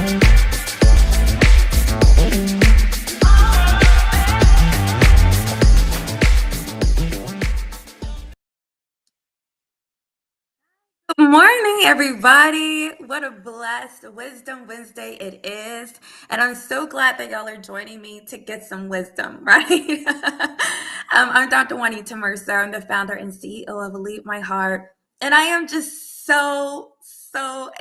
Good morning, everybody. What a blessed Wisdom Wednesday it is. And I'm so glad that y'all are joining me to get some wisdom, right? I'm Dr. Juanita Mercer. I'm the founder and CEO of Lead My Heart. And I am just so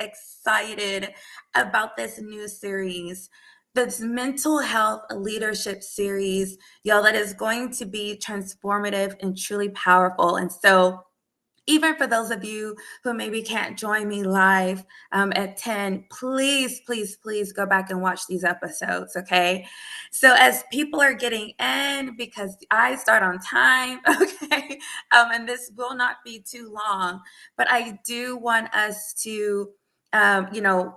excited about this new series, this mental health leadership series, y'all, that is going to be transformative and truly powerful. And so, even for those of you who maybe can't join me live at 10, please go back and watch these episodes, okay? So as people are getting in, because I start on time, okay, and this will not be too long, but I do want us to, you know,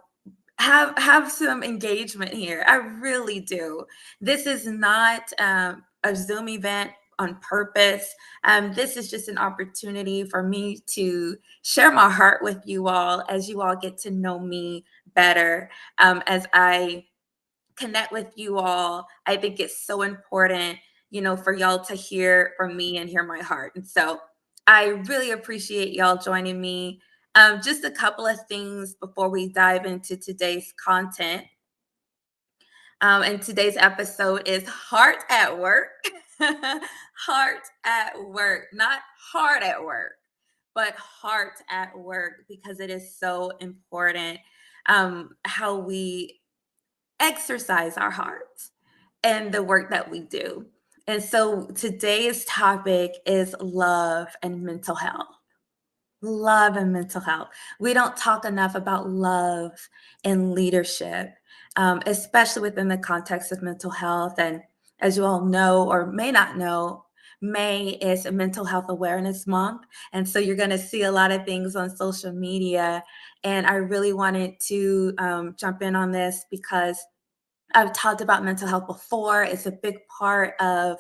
have some engagement here. I really do. This is not a Zoom event on purpose. This is just an opportunity for me to share my heart with you all as you all get to know me better. As I connect with you all, I think it's so important, for y'all to hear from me and hear my heart. And so I really appreciate y'all joining me. Just a couple of things before we dive into today's content. And today's episode is Heart at Work. Heart at work, not hard at work, but heart at work, because it is so important how we exercise our hearts and the work that we do. And so today's topic is love and mental health. Love and mental health. We don't talk enough about love and leadership, especially within the context of mental health. And as you all know or may not know, May is a Mental Health Awareness Month. And so you're going to see a lot of things on social media. And I really wanted to jump in on this because I've talked about mental health before. It's a big part of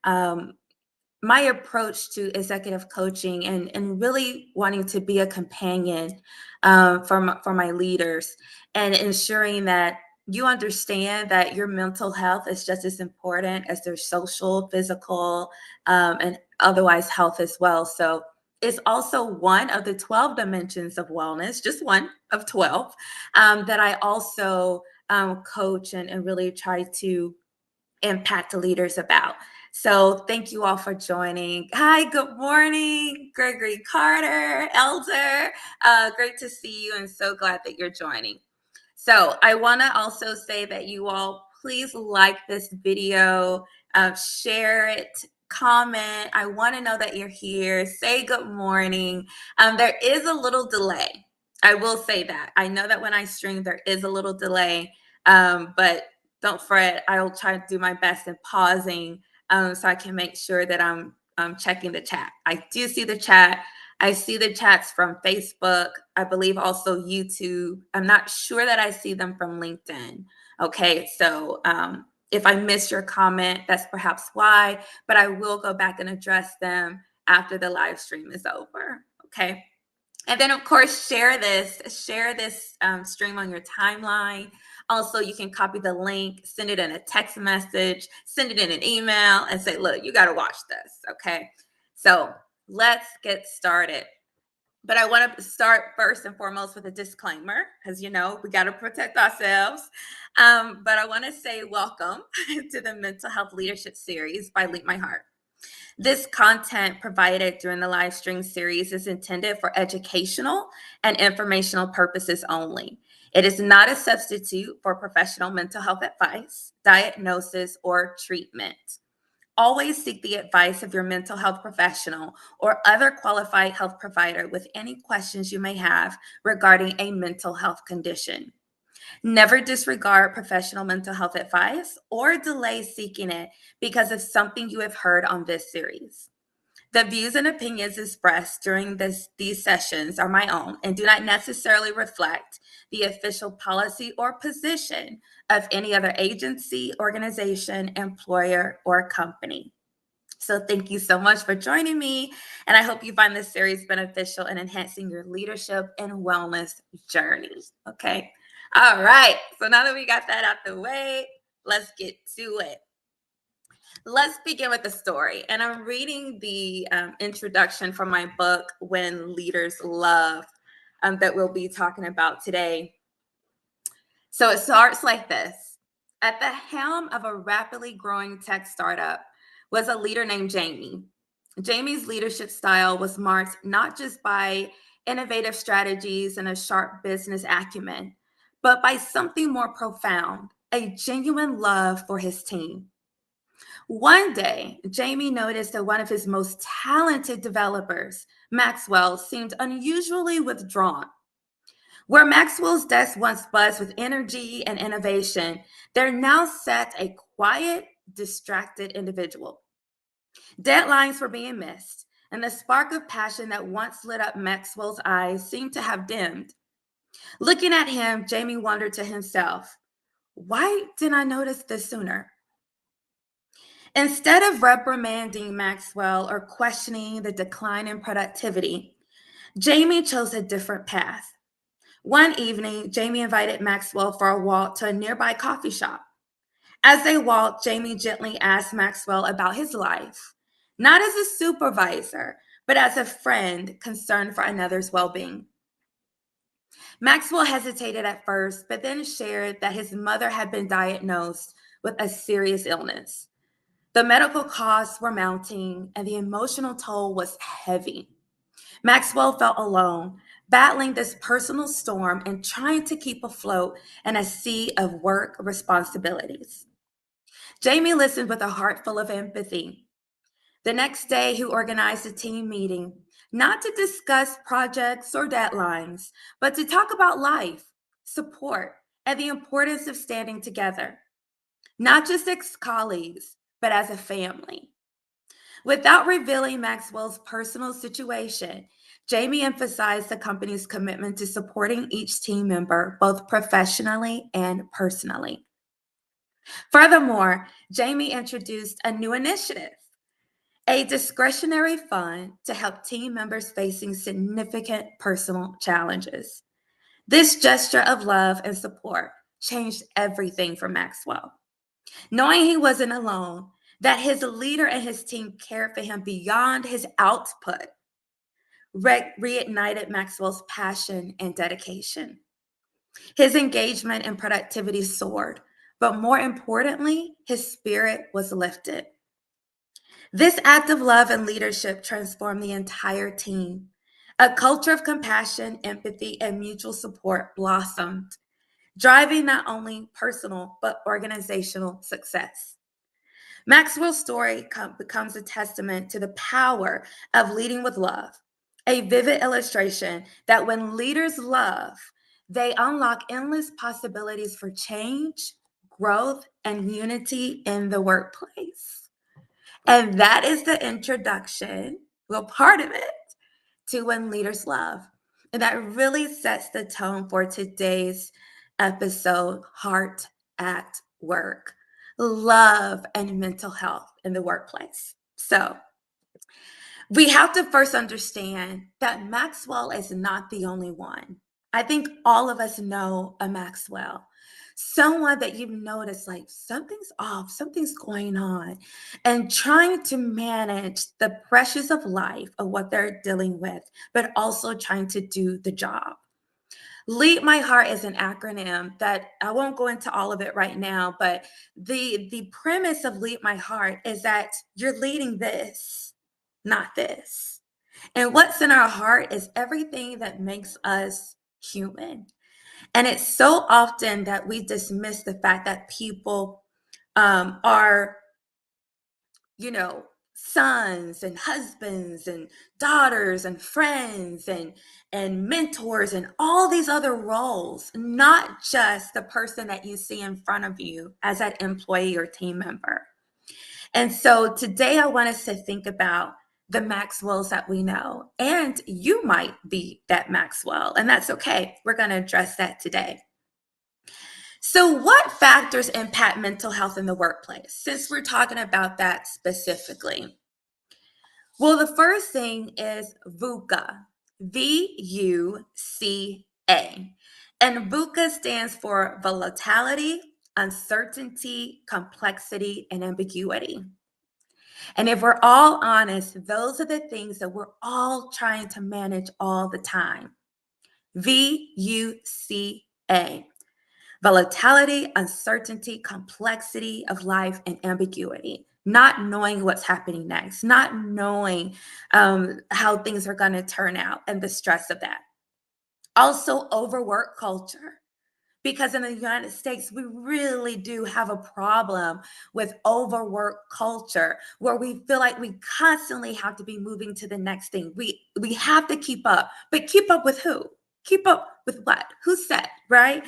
my approach to executive coaching, and really wanting to be a companion for my leaders, and ensuring that you understand that your mental health is just as important as their social, physical, and otherwise health as well. So it's also one of the 12 dimensions of wellness, just one of 12, that I also coach and really try to impact leaders about. So thank you all for joining. Hi, good morning, Gregory Carter, Elder. Great to see you, and so glad that you're joining. So I want to also say that you all please like this video, share it, comment. I want to know that you're here. Say good morning. There is a little delay. I will say that. I know that when I stream, there is a little delay, but don't fret. I'll try to do my best in pausing so I can make sure that I'm checking the chat. I do see the chat. I see the chats from Facebook. I believe also YouTube. I'm not sure that I see them from LinkedIn. Okay, so if I missed your comment, that's perhaps why, but I will go back and address them after the live stream is over. Okay. And then, of course, share this stream on your timeline. Also, you can copy the link, send it in a text message, send it in an email, and say, look, you got to watch this, okay? So let's get started. But I want to start first and foremost with a disclaimer, because, we got to protect ourselves. But I want to say welcome to the Mental Health Leadership Series by Lead My Heart. This content provided during the live stream series is intended for educational and informational purposes only. It is not a substitute for professional mental health advice, diagnosis, or treatment. Always seek the advice of your mental health professional or other qualified health provider with any questions you may have regarding a mental health condition. Never disregard professional mental health advice or delay seeking it because of something you have heard on this series. The views and opinions expressed during these sessions are my own and do not necessarily reflect the official policy or position of any other agency, organization, employer, or company. So thank you so much for joining me, and I hope you find this series beneficial in enhancing your leadership and wellness journey. Okay. All right. So now that we got that out the way, let's get to it. Let's begin with the story. And I'm reading the introduction from my book, When Leaders Love, that we'll be talking about today. So it starts like this. At the helm of a rapidly growing tech startup was a leader named Jamie. Jamie's leadership style was marked not just by innovative strategies and a sharp business acumen, but by something more profound, a genuine love for his team. One day, Jamie noticed that one of his most talented developers, Maxwell, seemed unusually withdrawn. Where Maxwell's desk once buzzed with energy and innovation, there now sat a quiet, distracted individual. Deadlines were being missed, and the spark of passion that once lit up Maxwell's eyes seemed to have dimmed. Looking at him, Jamie wondered to himself, why didn't I notice this sooner? Instead of reprimanding Maxwell or questioning the decline in productivity, Jamie chose a different path. One evening, Jamie invited Maxwell for a walk to a nearby coffee shop. As they walked, Jamie gently asked Maxwell about his life, not as a supervisor, but as a friend concerned for another's well being. Maxwell hesitated at first, but then shared that his mother had been diagnosed with a serious illness. The medical costs were mounting, and the emotional toll was heavy. Maxwell felt alone, battling this personal storm and trying to keep afloat in a sea of work responsibilities. Jamie listened with a heart full of empathy. The next day, he organized a team meeting, not to discuss projects or deadlines, but to talk about life, support, and the importance of standing together, not just as colleagues, but as a family. Without revealing Maxwell's personal situation, Jamie emphasized the company's commitment to supporting each team member, both professionally and personally. Furthermore, Jamie introduced a new initiative, a discretionary fund to help team members facing significant personal challenges. This gesture of love and support changed everything for Maxwell. Knowing he wasn't alone, that his leader and his team cared for him beyond his output, reignited Maxwell's passion and dedication. His engagement and productivity soared, but more importantly, his spirit was lifted. This act of love and leadership transformed the entire team. A culture of compassion, empathy, and mutual support blossomed, driving not only personal but organizational success. Maxwell's story becomes a testament to the power of leading with love, a vivid illustration that when leaders love, they unlock endless possibilities for change, growth, and unity in the workplace. And that is the introduction, well, part of it, to When Leaders Love. And that really sets the tone for today's episode, Heart at Work, love and mental health in the workplace. So we have to first understand that Maxwell is not the only one. I think all of us know a Maxwell, someone that you've noticed like something's off, something's going on, and trying to manage the pressures of life of what they're dealing with, but also trying to do the job. Lead My Heart is an acronym that I won't go into all of it right now, but the premise of Lead My Heart is that you're leading this, not this. And what's in our heart is everything that makes us human. And it's so often that we dismiss the fact that people are, you know, sons and husbands and daughters and friends and mentors and all these other roles, not just the person that you see in front of you as that employee or team member. And so today I want us to think about the Maxwells that we know. And you might be that Maxwell, and that's okay. We're going to address that today. So, what factors impact mental health in the workplace, since we're talking about that specifically? Well, the first thing is VUCA, VUCA. And VUCA stands for volatility, uncertainty, complexity, and ambiguity. And if we're all honest, those are the things that we're all trying to manage all the time. VUCA. Volatility, uncertainty, complexity of life, and ambiguity. Not knowing what's happening next, not knowing how things are going to turn out, and the stress of that. Also, overwork culture. Because in the United States, we really do have a problem with overwork culture where we feel like we constantly have to be moving to the next thing. We have to keep up, but keep up with who? Keep up with what? Who said, right?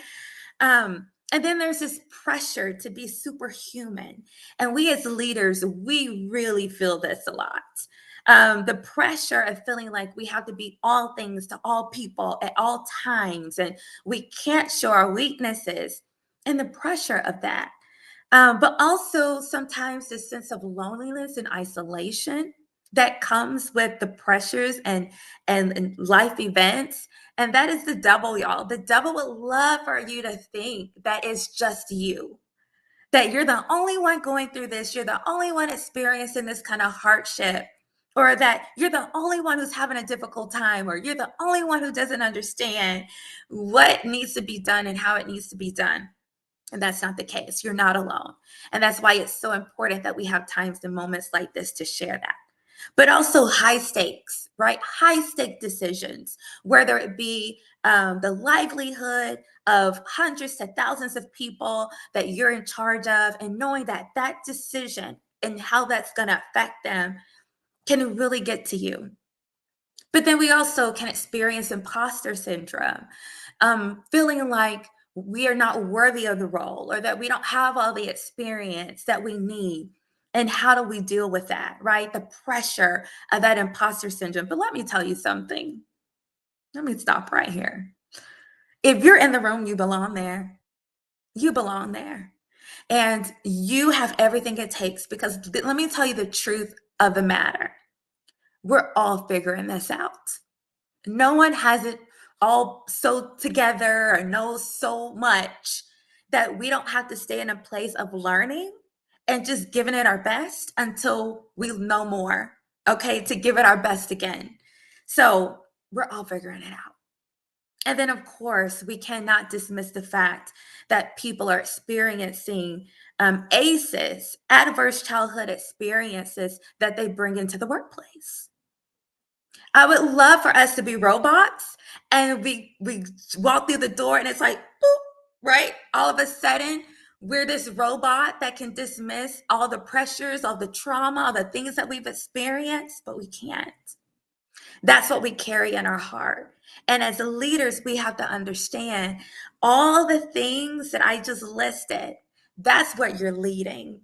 And then there's this pressure to be superhuman. And we as leaders, we really feel this a lot. The pressure of feeling like we have to be all things to all people at all times, and we can't show our weaknesses, and the pressure of that. But also sometimes this sense of loneliness and isolation that comes with the pressures and life events. And that is the devil, y'all. The devil would love for you to think that it's just you, that you're the only one going through this, you're the only one experiencing this kind of hardship, or that you're the only one who's having a difficult time, or you're the only one who doesn't understand what needs to be done and how it needs to be done. And that's not the case. You're not alone. And that's why it's so important that we have times and moments like this to share that. But also high stakes, right? High stake decisions, whether it be the livelihood of hundreds to thousands of people that you're in charge of, and knowing that that decision and how that's going to affect them can really get to you. But then we also can experience imposter syndrome, feeling like we are not worthy of the role, or that we don't have all the experience that we need. And how do we deal with that, right? The pressure of that imposter syndrome. But let me tell you something. Let me stop right here. If you're in the room, you belong there. You belong there. And you have everything it takes, because let me tell you the truth of the matter. We're all figuring this out. No one has it all so together or knows so much that we don't have to stay in a place of learning and just giving it our best until we know more, okay, to give it our best again. So we're all figuring it out. And then, of course, we cannot dismiss the fact that people are experiencing ACEs, adverse childhood experiences that they bring into the workplace. I would love for us to be robots, and we walk through the door and it's like boop, right? All of a sudden, we're this robot that can dismiss all the pressures, all the trauma, all the things that we've experienced, but we can't. That's what we carry in our heart. And as leaders, we have to understand all the things that I just listed. That's what you're leading.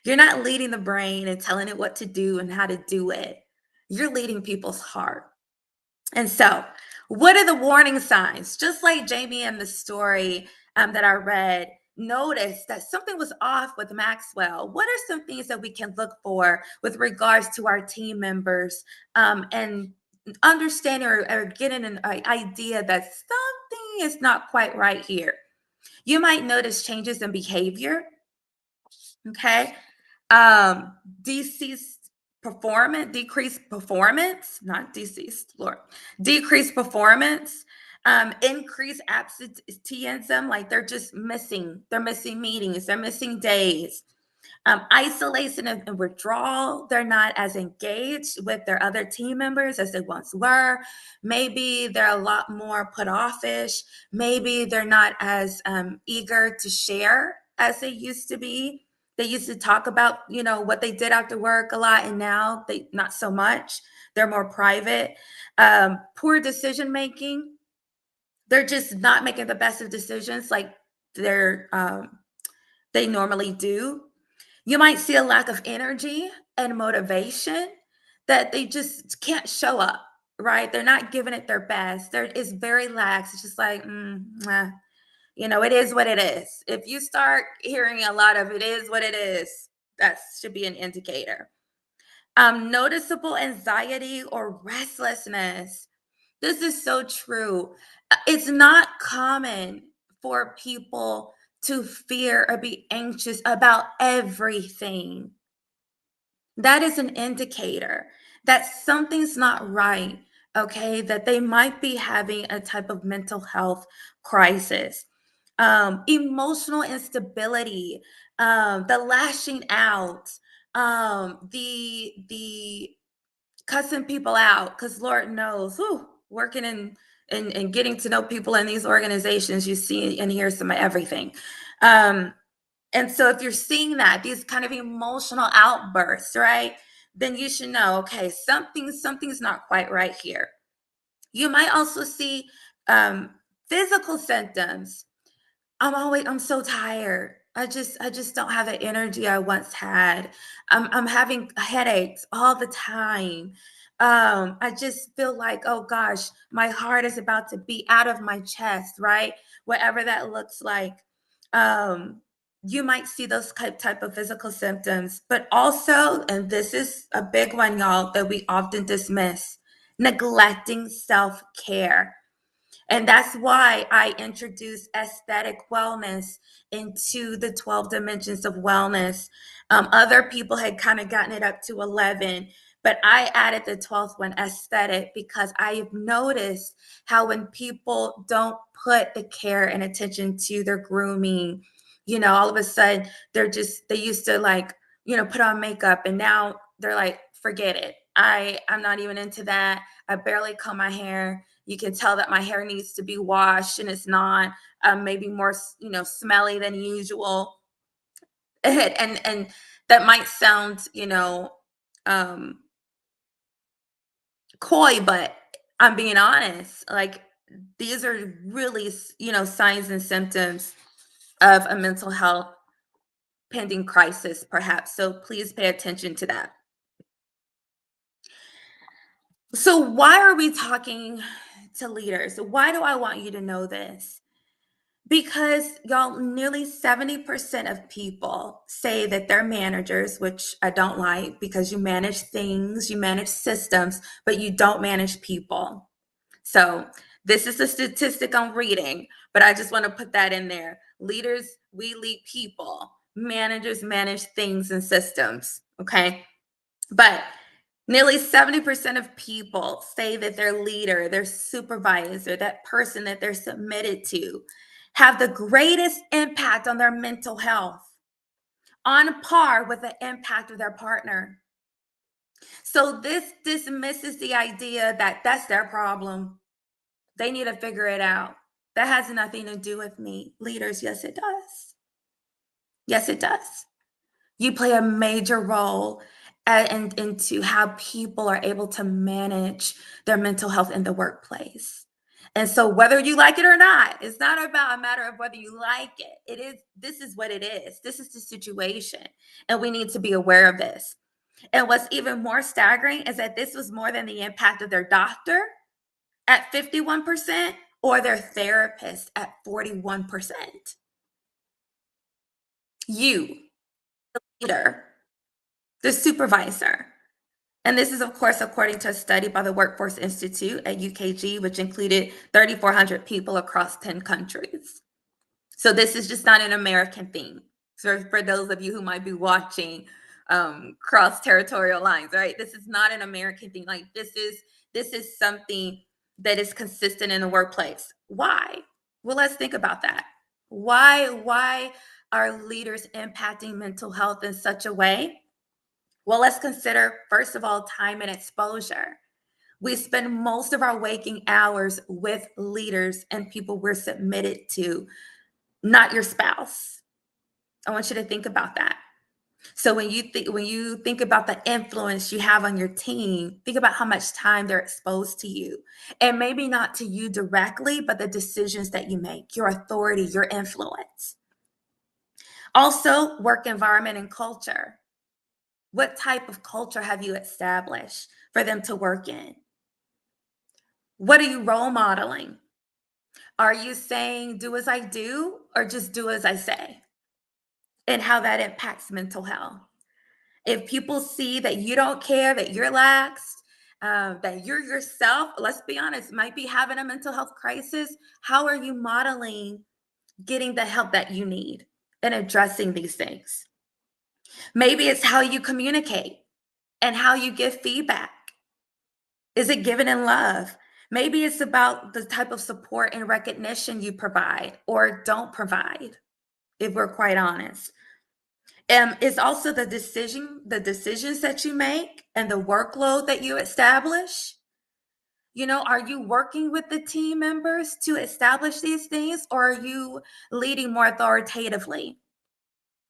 You're not leading the brain and telling it what to do and how to do it. You're leading people's heart. And so, what are the warning signs? Just like Jamie in the story that I read, noticed that something was off with Maxwell. What are some things that we can look for with regards to our team members, and understanding or getting an idea that something is not quite right here? You might notice changes in behavior, okay? Deceased performance, decreased performance, not deceased, Lord, decreased performance, increased absenteeism, like they're missing meetings, they're missing days, isolation and withdrawal. They're not as engaged with their other team members as they once were. Maybe they're a lot more put offish. Maybe they're not as eager to share as they used to be. They used to talk about, what they did after work a lot, and now they not so much. They're more private. Poor decision making. They're just not making the best of decisions like they normally do. You might see a lack of energy and motivation, that they just can't show up, right? They're not giving it their best. It's very lax. It's just like, it is what it is. If you start hearing a lot of it is what it is, that should be an indicator. Noticeable anxiety or restlessness. This is so true. It's not common for people to fear or be anxious about everything. That is an indicator that something's not right, okay? That they might be having a type of mental health crisis. Emotional instability, the lashing out, the cussing people out, because Lord knows, whew, working in and getting to know people in these organizations, you see and hear some of everything. Um, and so if you're seeing that, these kind of emotional outbursts, right? Then you should know, okay, something's not quite right here. You might also see um, physical symptoms. I'm so tired. I just don't have the energy I once had. I'm having headaches all the time. I just feel like, oh gosh, my heart is about to be out of my chest, right? Whatever that looks like. Um, you might see those type of physical symptoms, but also, and this is a big one, y'all, that we often dismiss, neglecting self-care. And that's why I introduced aesthetic wellness into the 12 dimensions of wellness. Other people had kind of gotten it up to 11, but I added the 12th one, aesthetic, because I have noticed how when people don't put the care and attention to their grooming, all of a sudden they used to like, put on makeup and now they're like, forget it. I'm not even into that. I barely comb my hair. You can tell that my hair needs to be washed and it's not, maybe more, smelly than usual. And that might sound, um, coy, but I'm being honest. Like these are really, signs and symptoms of a mental health pending crisis, perhaps. So please pay attention to that. So why are we talking to leaders? Why do I want you to know this? Because y'all, nearly 70% of people say that they're managers, which I don't like because you manage things, you manage systems, but you don't manage people. So this is a statistic I'm reading, but I just want to put that in there. Leaders, we lead people. Managers manage things and systems. Okay. But nearly 70% of people say that their leader, their supervisor, that person that they're submitted to, have the greatest impact on their mental health, on par with the impact of their partner. So this dismisses the idea that that's their problem. They need to figure it out. That has nothing to do with me. Leaders, yes, it does. Yes, it does. You play a major role into how people are able to manage their mental health in the workplace. And so whether you like it or not, it's not about a matter of whether you like it. This is what it is. This is the situation. And we need to be aware of this. And what's even more staggering is that this was more than the impact of their doctor at 51% or their therapist at 41%. You, leader, the supervisor. And this is, of course, according to a study by the Workforce Institute at UKG, which included 3,400 people across 10 countries. So this is just not an American thing. So for those of you who might be watching cross territorial lines, right? This is not an American thing. Like this is something that is consistent in the workplace. Why? Well, let's think about that. Why are leaders impacting mental health in such a way? Well, let's consider, first of all, time and exposure. We spend most of our waking hours with leaders and people we're submitted to, not your spouse. I want you to think about that. So when you think about the influence you have on your team, think about how much time they're exposed to you. And maybe not to you directly, but the decisions that you make, your authority, your influence. Also, work environment and culture. What type of culture have you established for them to work in? What are you role modeling? Are you saying, do as I do, or just do as I say? And how that impacts mental health. If people see that you don't care, that you're lax, that you're yourself, let's be honest, might be having a mental health crisis. How are you modeling getting the help that you need and addressing these things? Maybe it's how you communicate and how you give feedback. Is it given in love? Maybe it's about the type of support and recognition you provide or don't provide, if we're quite honest. It's also the decisions that you make and the workload that you establish. Are you working with the team members to establish these things, or are you leading more authoritatively?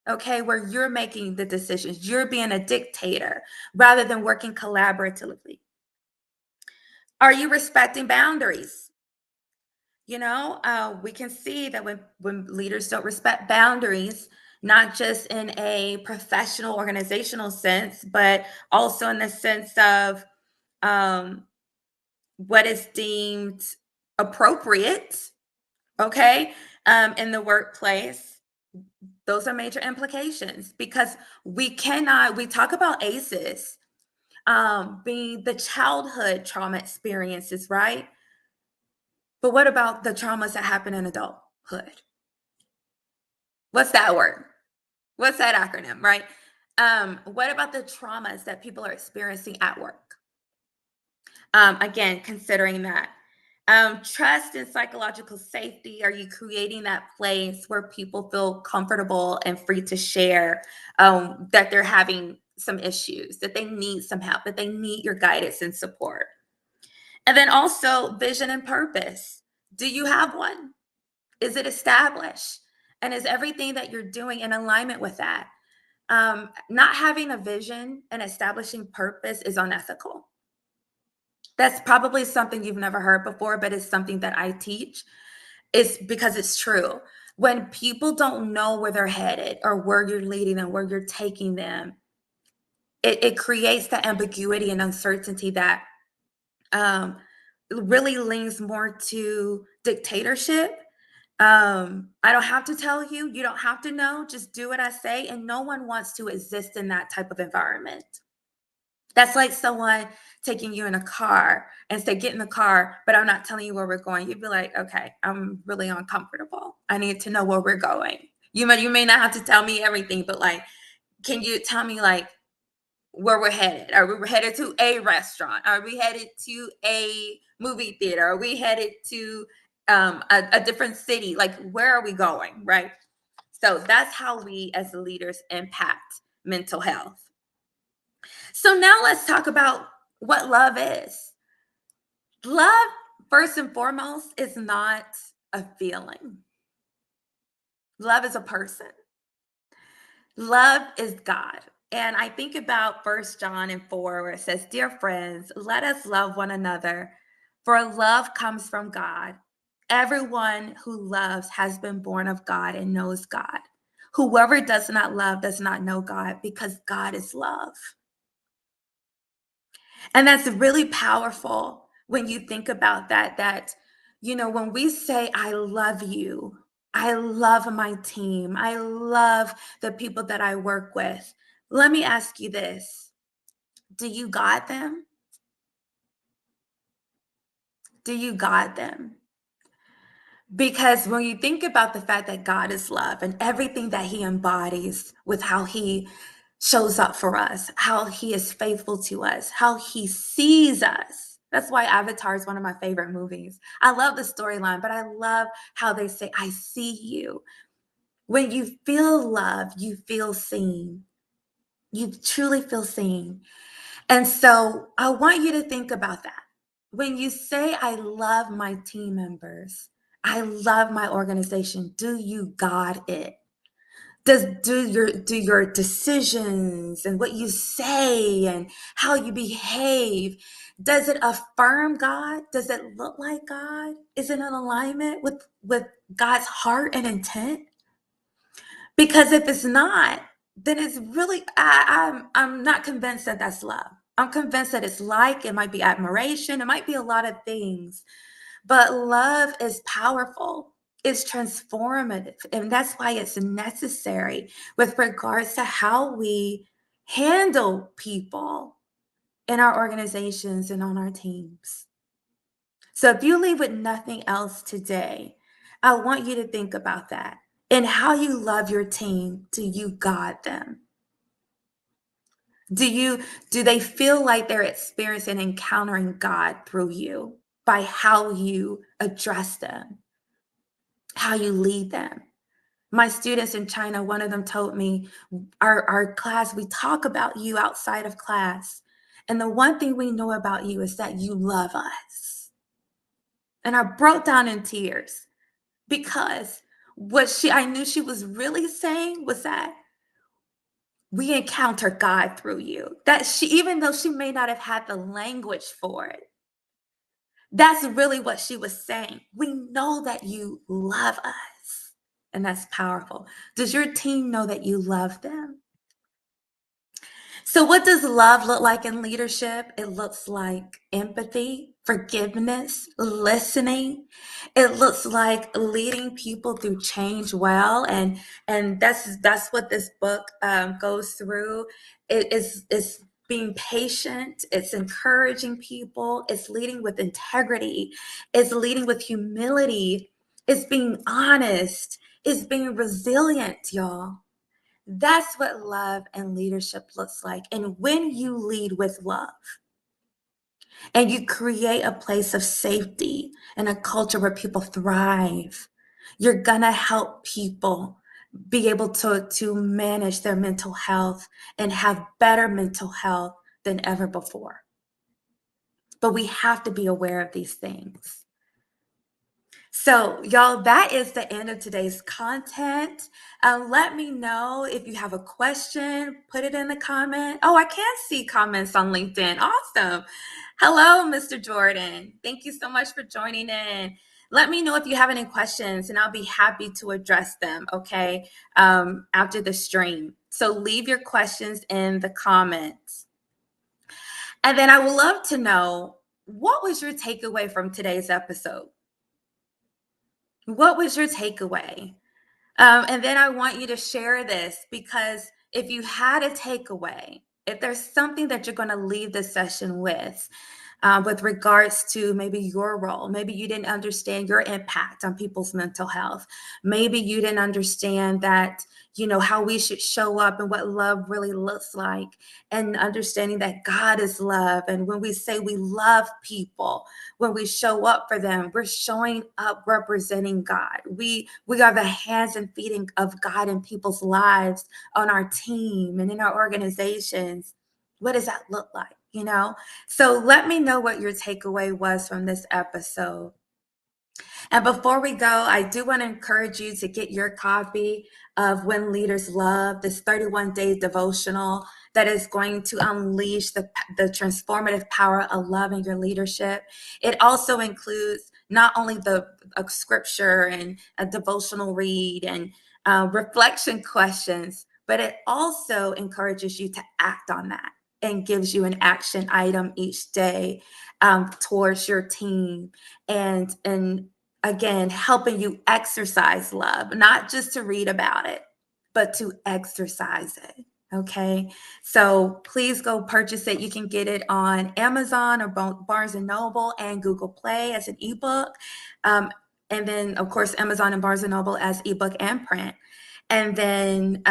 Okay, where you're making the decisions, you're being a dictator rather than working collaboratively. Are you respecting boundaries? We can see that when leaders don't respect boundaries, not just in a professional organizational sense, but also in the sense of um, what is deemed appropriate, okay, in the workplace. Those are major implications because we talk about ACEs being the childhood trauma experiences, right? But what about the traumas that happen in adulthood? What's that word? What's that acronym, right? What about the traumas that people are experiencing at work? Again, considering that. Trust and psychological safety. Are you creating that place where people feel comfortable and free to share that they're having some issues, that they need some help, that they need your guidance and support? And then also vision and purpose. Do you have one? Is it established? And is everything that you're doing in alignment with that? Not having a vision and establishing purpose is unethical. That's probably something you've never heard before, but it's something that I teach. It's because it's true. When people don't know where they're headed or where you're leading them, where you're taking them, it creates the ambiguity and uncertainty that um, really leans more to dictatorship. I don't have to tell you, you don't have to know, just do what I say. And no one wants to exist in that type of environment. That's like someone taking you in a car and say, get in the car, but I'm not telling you where we're going. You'd be like, okay, I'm really uncomfortable. I need to know where we're going. You may not have to tell me everything, but like, can you tell me like where we're headed? Are we headed to a restaurant? Are we headed to a movie theater? Are we headed to a different city? Like, where are we going? Right. So that's how we as leaders impact mental health. So now let's talk about what love is. Love, first and foremost, is not a feeling. Love is a person. Love is God. And I think about First John and 4, where it says, dear friends, let us love one another, for love comes from God. Everyone who loves has been born of God and knows God. Whoever does not love does not know God, because God is love. And that's really powerful when you think about that, when we say, I love you, I love my team, I love the people that I work with. Let me ask you this. Do you guide them? Do you guide them? Because when you think about the fact that God is love and everything that he embodies with how he shows up for us, how he is faithful to us, how he sees us. That's why Avatar is one of my favorite movies. I love the storyline, but I love how they say, I see you. When you feel love, you feel seen. You truly feel seen. And so I want you to think about that. When you say, I love my team members, I love my organization, do you guard it? Do your decisions and what you say and how you behave, does it affirm God? Does it look like God? Is it in alignment with God's heart and intent? Because if it's not, then it's really I'm not convinced that that's love. I'm convinced that it might be admiration, it might be a lot of things, but love is powerful. It's transformative, and that's why it's necessary with regards to how we handle people. in our organizations and on our teams. So if you leave with nothing else today, I want you to think about that and how you love your team. Do you guide them? Do you do they feel like they're experiencing and encountering God through you by how you address them, how you lead them? My students in China, one of them told me, our class, we talk about you outside of class. And the one thing we know about you is that you love us. And I broke down in tears because I knew she was really saying was that we encounter God through you. That she, even though she may not have had the language for it, that's really what she was saying. We know that you love us. And that's powerful. Does your team know that you love them? So, what does love look like in leadership? It looks like empathy, forgiveness, listening. It looks like leading people through change well, and that's what this book goes through. It's being patient. It's encouraging people. It's leading with integrity. It's leading with humility. It's being honest. It's being resilient, y'all. That's what love and leadership looks like. And when you lead with love and you create a place of safety and a culture where people thrive, you're going to help people be able to manage their mental health and have better mental health than ever before. But we have to be aware of these things. So, y'all, that is the end of today's content. Let me know if you have a question, put it in the comment. Oh, I can see comments on LinkedIn. Awesome. Hello, Mr. Jordan. Thank you so much for joining in. Let me know if you have any questions and I'll be happy to address them, okay, after the stream. So leave your questions in the comments. And then I would love to know, what was your takeaway from today's episode? What was your takeaway? And then I want you to share this, because if you had a takeaway, if there's something that you're going to leave this session with regards to maybe your role, maybe you didn't understand your impact on people's mental health, maybe you didn't understand that, how we should show up and what love really looks like, and understanding that God is love. And when we say we love people, when we show up for them, we're showing up representing God. We are the hands and feet of God in people's lives, on our team and in our organizations. What does that look like? So let me know what your takeaway was from this episode. And before we go, I do want to encourage you to get your copy of When Leaders Love, this 31-day devotional that is going to unleash the transformative power of love in your leadership. It also includes not only a scripture and a devotional read and reflection questions, but it also encourages you to act on that and gives you an action item each day towards your team, and again, helping you exercise love, not just to read about it, but to exercise it. Okay. So please go purchase it. You can get it on Amazon or Barnes and Noble and Google Play as an ebook. And then, of course, Amazon and Barnes and Noble as ebook and print. And then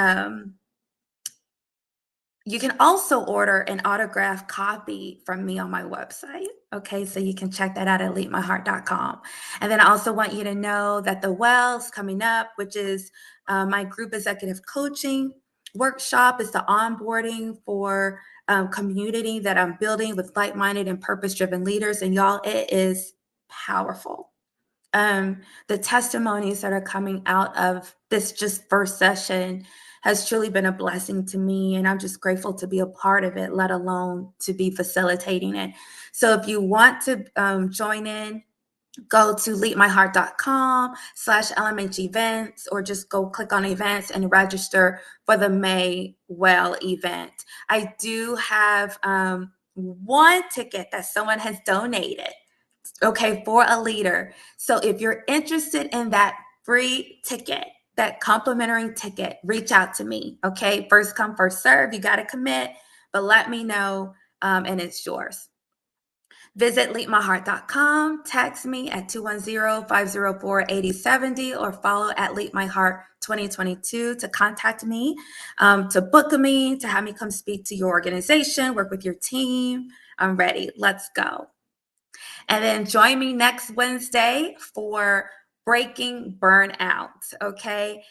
you can also order an autographed copy from me on my website. Okay, so you can check that out at leadmyheart.com. And then I also want you to know that the Well's coming up, which is my group executive coaching workshop, is the onboarding for community that I'm building with like-minded and purpose-driven leaders. And y'all, it is powerful. The testimonies that are coming out of this just first session has truly been a blessing to me, and I'm just grateful to be a part of it, let alone to be facilitating it. So if you want to join in, go to leadmyheart.com/LMH events, or just go click on events and register for the May Well event. I do have one ticket that someone has donated, okay, for a leader. So if you're interested in that free ticket, that complimentary ticket, reach out to me. Okay. First come, first serve. You got to commit, but let me know and it's yours. Visit leapmyheart.com, text me at 210-504-8070, or follow at leapmyheart 2022 to contact me, to book a meeting, to have me come speak to your organization, work with your team. I'm ready. Let's go. And then join me next Wednesday for breaking burnout, okay?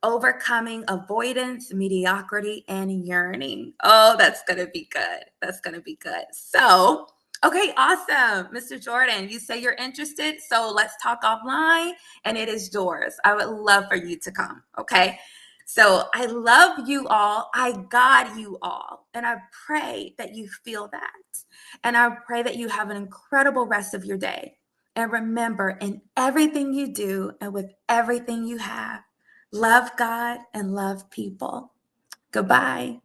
Overcoming avoidance, mediocrity, and yearning. Oh, that's going to be good. That's going to be good. So, okay, awesome. Mr. Jordan, you say you're interested. So let's talk offline, and it is yours. I would love for you to come, okay? So I love you all. I God you all. And I pray that you feel that. And I pray that you have an incredible rest of your day. And remember, in everything you do and with everything you have, love God and love people. Goodbye.